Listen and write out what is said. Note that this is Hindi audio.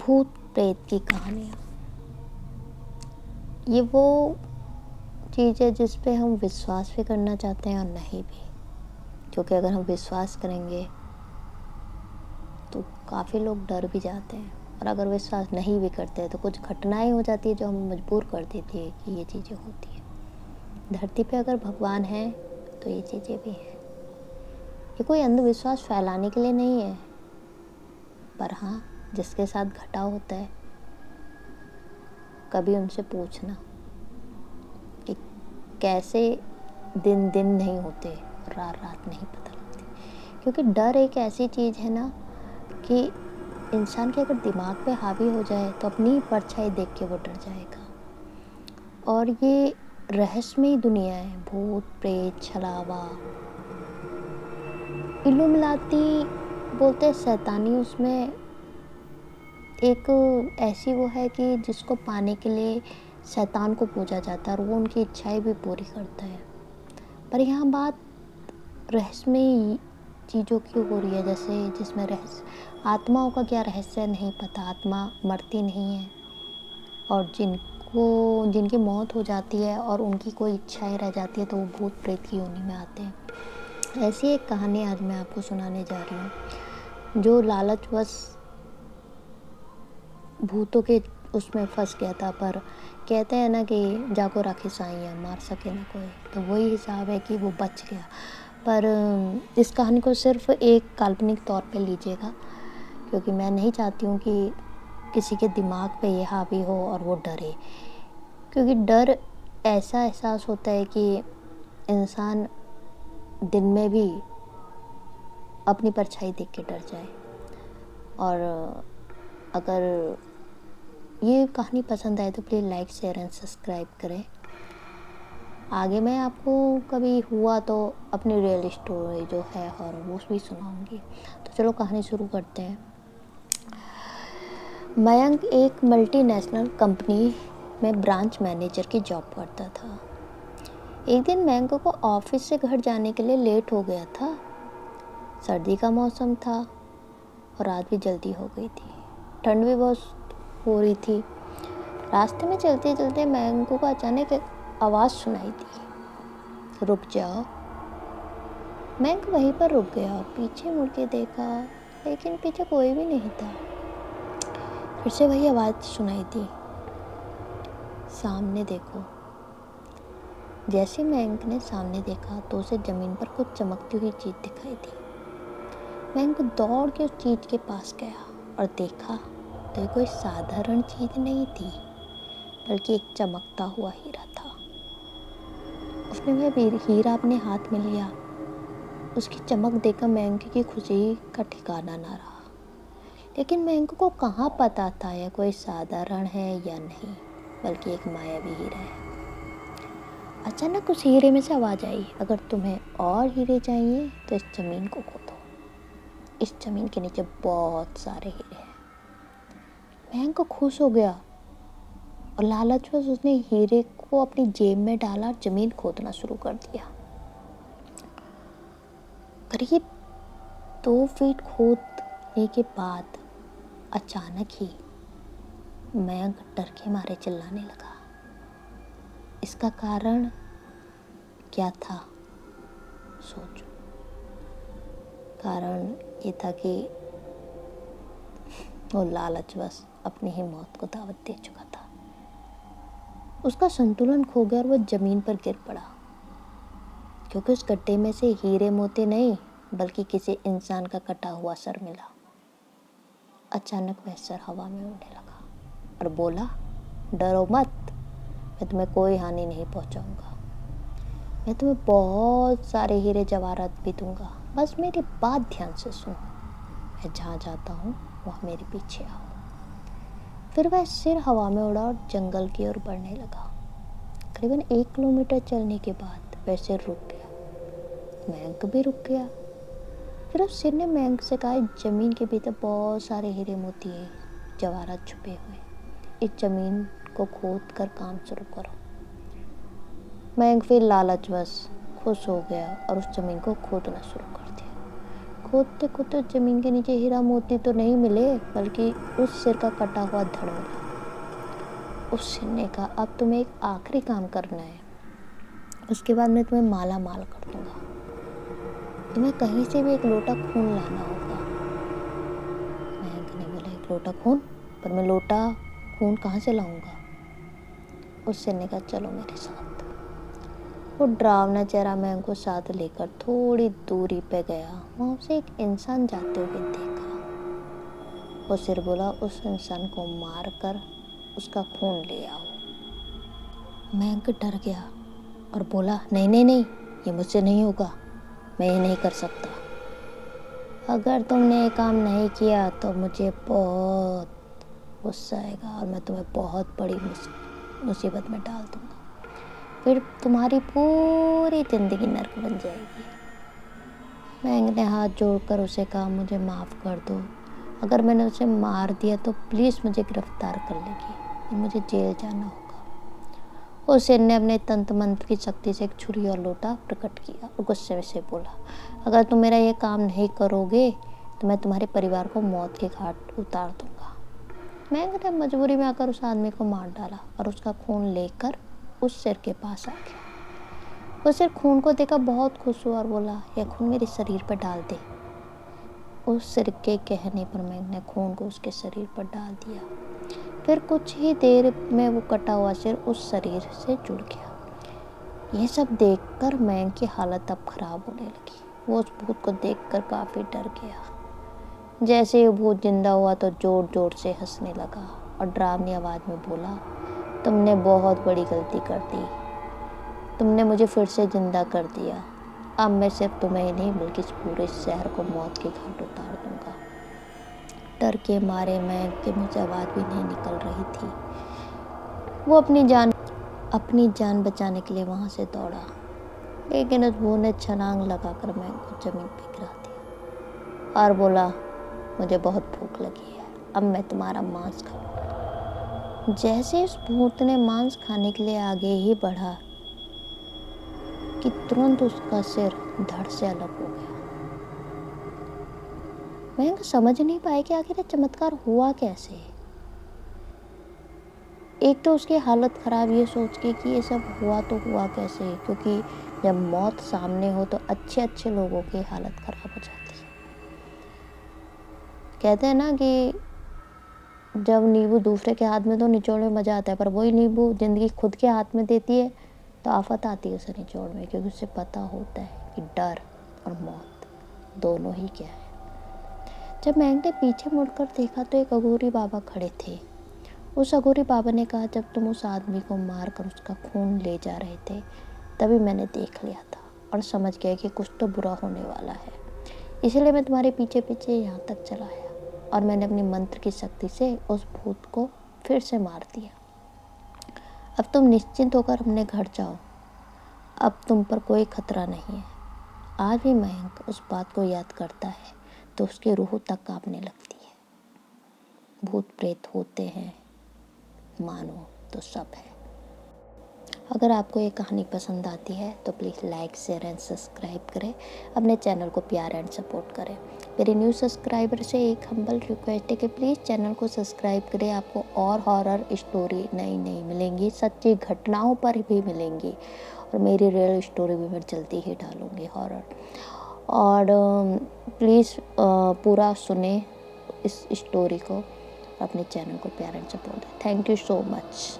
भूत प्रेत की कहानियाँ, ये वो चीज़ है जिस पे हम विश्वास भी करना चाहते हैं और नहीं भी, क्योंकि अगर हम विश्वास करेंगे तो काफ़ी लोग डर भी जाते हैं, और अगर विश्वास नहीं भी करते तो कुछ घटनाएं हो जाती है जो हमें मजबूर कर देती है कि ये चीज़ें होती है। धरती पे अगर भगवान है तो ये चीज़ें भी हैं। ये कोई अंधविश्वास फैलाने के लिए नहीं है, पर हाँ, जिसके साथ घटाव होता है कभी उनसे पूछना कि कैसे दिन दिन नहीं होते, रात रात नहीं पता लगती। क्योंकि डर एक ऐसी चीज़ है ना कि इंसान के अगर दिमाग पे हावी हो जाए तो अपनी परछाई देख के वो डर जाएगा। और ये रहस्यमयी दुनिया है, भूत प्रेत छलावा इल्लुमिनाती बोलते हैं, शैतानी उसमें एक ऐसी वो है कि जिसको पाने के लिए शैतान को पूजा जाता है और वो उनकी इच्छाएं भी पूरी करता है। पर यहाँ बात रहस्यमयी चीज़ों की हो रही है, जैसे जिसमें रहस्य, आत्माओं का क्या रहस्य है नहीं पता, आत्मा मरती नहीं है, और जिनकी मौत हो जाती है और उनकी कोई इच्छाएं रह जाती है तो वो भूत प्रेत की योनि में आते हैं। ऐसी एक कहानी आज मैं आपको सुनाने जा रही हूँ, जो लालचवश भूतों के उसमें फंस गया था। पर कहते हैं ना कि जाको राखी साइयाँ, मार सके ना कोई, तो वही हिसाब है कि वो बच गया। पर इस कहानी को सिर्फ एक काल्पनिक तौर पे लीजिएगा, क्योंकि मैं नहीं चाहती हूँ कि किसी के दिमाग पे ये हावी हो और वो डरे। क्योंकि डर ऐसा एहसास होता है कि इंसान दिन में भी अपनी परछाई देख के डर जाए। और अगर ये कहानी पसंद आए तो please like share and subscribe करें। आगे मैं आपको कभी हुआ तो अपनी रियल स्टोरी जो है हॉरर वो भी सुनाऊंगी। तो चलो कहानी शुरू करते हैं। मयंक एक मल्टीनेशनल कंपनी में ब्रांच मैनेजर की जॉब करता था। एक दिन मयंक को ऑफिस से घर जाने के लिए लेट हो गया था। सर्दी का मौसम था और रात भी जल्दी हो गई थी, ठंड भी बहुत हो रही थी। रास्ते में चलते चलते मयंक को अचानक एक आवाज़ सुनाई दी, रुक जाओ। मयंक वहीं पर रुक गया, पीछे मुड़ के देखा, लेकिन पीछे कोई भी नहीं था। फिर से वही आवाज़ सुनाई दी, सामने देखो। जैसे मयंक ने सामने देखा तो उसे ज़मीन पर कुछ चमकती हुई चीज़ दिखाई दी। मयंक दौड़ के उस चीज़ के पास गया और देखा तो ये कोई साधारण चीज़ नहीं थी, बल्कि एक चमकता हुआ हीरा था। उसने वह हीरा अपने हाथ में लिया। उसकी चमक देखकर मयंक की खुशी का ठिकाना ना रहा। लेकिन मयंक को कहाँ पता था यह कोई साधारण है या नहीं, बल्कि एक मायावी हीरा है। अचानक उस हीरे में से आवाज़ आई, अगर तुम्हें और हीरे चाहिए तो इस ज़मीन को खोदो। इस ज़मीन के नीचे बहुत सारे हीरे हैं। मयंक खुश हो गया और लालचवश उसने हीरे को अपनी जेब में डाला और ज़मीन खोदना शुरू कर दिया। करीब 2 फीट खोदने के बाद अचानक ही मयंक डर के मारे चिल्लाने लगा। इसका कारण क्या था? सोचो। कारण ये था कि वो लालचवश अपनी ही मौत को दावत दे चुका था। उसका संतुलन खो गया और वो ज़मीन पर गिर पड़ा, क्योंकि उस गड्ढे में से हीरे मोती नहीं बल्कि किसी इंसान का कटा हुआ सर मिला। अचानक वह सर हवा में उड़ने लगा और बोला, डरो मत, मैं तुम्हें कोई हानि नहीं पहुंचाऊंगा। मैं तुम्हें बहुत सारे हीरे जवाहरात भी दूंगा, बस मेरी बात ध्यान से सुनो। मैं जहाँ जाता हूँ वहाँ मेरे पीछे आओ। फिर वह सिर हवा में उड़ा और जंगल की ओर बढ़ने लगा। करीबन 1 किलोमीटर चलने के बाद वह सिर रुक गया। मयंक भी रुक गया। फिर उस सिर ने मयंक से कहा, जमीन के भीतर बहुत सारे हीरे मोती जवाहरात छुपे हुए, इस जमीन को खोद कर काम शुरू करो। मयंक फिर लालचवश खुश हो गया और उस जमीन को खोदना शुरू कर दिया। खोदते खोदते ज़मीन के नीचे हीरा मोती तो नहीं मिले, बल्कि उस सिर का कटा हुआ धड़ मिला। उस सिर ने कहा, अब तुम्हें एक आखिरी काम करना है, उसके बाद मैं तुम्हें माला माल कर दूंगा। तुम्हें कहीं से भी एक लोटा खून लाना होगा। मयंक ने बोला, एक लोटा खून? पर मैं लोटा खून कहाँ से लाऊंगा? उस सिर ने कहा, चलो मेरे साथ। वो डरावना चेहरा मयंक को साथ लेकर थोड़ी दूरी पे गया। वहाँ उसे एक इंसान जाते हुए देखा। वो सिर बोला, उस इंसान को मार कर उसका खून ले आओ। मयंक डर गया और बोला, नहीं नहीं नहीं, ये मुझसे नहीं होगा, मैं ये नहीं कर सकता। अगर तुमने ये काम नहीं किया तो मुझे बहुत गुस्सा आएगा और मैं तुम्हें बहुत बड़ी मुसीबत में डाल दूंगा। फिर तुम्हारी पूरी ज़िंदगी नर्क बन जाएगी। मयंक ने हाथ जोड़कर उसे कहा, मुझे माफ़ कर दो। अगर मैंने उसे मार दिया तो प्लीज़ मुझे गिरफ्तार कर लेगी, मुझे जेल जाना होगा। उस सिर ने अपने तंत्र मंत्र की शक्ति से एक छुरी और लोटा प्रकट किया और गुस्से से बोला, अगर तुम मेरा ये काम नहीं करोगे तो मैं तुम्हारे परिवार को मौत के घाट उतार दूंगा। मयंक ने मजबूरी में आकर उस आदमी को मार डाला और उसका खून लेकर उस सिर के पास आ गया। वो सिर खून को देखकर बहुत खुश हुआ और बोला, यह खून मेरे शरीर पर डाल दे। उस सिर के कहने पर मयंक ने खून को उसके शरीर पर डाल दिया। फिर कुछ ही देर में वो कटा हुआ सिर उस शरीर से जुड़ गया। ये सब देखकर मयंक की हालत अब खराब होने लगी। वो उस भूत को देखकर काफ़ी डर गया। जैसे ही भूत जिंदा हुआ तो जोर जोर से हंसने लगा और डरावनी आवाज़ में बोला, तुमने बहुत बड़ी गलती कर दी, तुमने मुझे फिर से जिंदा कर दिया। अब मैं सिर्फ तुम्हें ही नहीं बल्कि इस पूरे शहर को मौत के घाट उतार दूंगा। डर के मारे मयंक के मुँह से आवाज़ भी नहीं निकल रही थी। वो अपनी जान बचाने के लिए वहाँ से दौड़ा, लेकिन उस भूत ने छलांग लगाकर मयंक को ज़मीन पर गिरा दिया और बोला, मुझे बहुत भूख लगी है, अब मैं तुम्हारा मांस खाऊंगा। जैसे उस भूत ने मांस खाने के लिए आगे ही बढ़ा कि तुरंत उसका सिर धड़ से अलग हो गया। मयंक समझ नहीं पाया कि आखिर ये चमत्कार हुआ कैसे। एक तो उसकी हालत खराब ये सोच के कि ये सब हुआ तो हुआ कैसे, क्योंकि जब मौत सामने हो तो अच्छे अच्छे लोगों की हालत खराब हो जाती है। कहते हैं ना कि जब नींबू दूसरे के हाथ में तो निचोड़ में मज़ा आता है, पर वही नींबू जिंदगी खुद के हाथ में देती है तो आफत आती है उसे निचोड़ में, क्योंकि उसे पता होता है कि डर और मौत दोनों ही क्या है। जब मयंक ने पीछे मुड़कर देखा तो एक अघोरी बाबा खड़े थे। उस अघोरी बाबा ने कहा, जब तुम उस आदमी को मार कर उसका खून ले जा रहे थे तभी मैंने देख लिया था और समझ गया कि कुछ तो बुरा होने वाला है, इसलिए मैं तुम्हारे पीछे पीछे यहाँ तक चला आया और मैंने अपनी मंत्र की शक्ति से उस भूत को फिर से मार दिया। अब तुम निश्चिंत होकर अपने घर जाओ, अब तुम पर कोई खतरा नहीं है। आज भी मयंक उस बात को याद करता है तो उसकी रूह तक कांपने लगती है। भूत प्रेत होते हैं, मानो तो सब है। अगर आपको ये कहानी पसंद आती है तो please like, share and subscribe करें। अपने चैनल को प्यार एंड सपोर्ट करें। मेरे न्यू सब्सक्राइबर से एक हम्बल रिक्वेस्ट है कि प्लीज़ चैनल को सब्सक्राइब करें। आपको और हॉरर स्टोरी नई नई मिलेंगी, सच्ची घटनाओं पर भी मिलेंगी और मेरी रियल स्टोरी भी मैं जल्दी ही डालूँगी हॉरर। और प्लीज़ पूरा सुने इस स्टोरी को, अपने चैनल को प्यार एंड सपोर्ट दें। Thank you so much.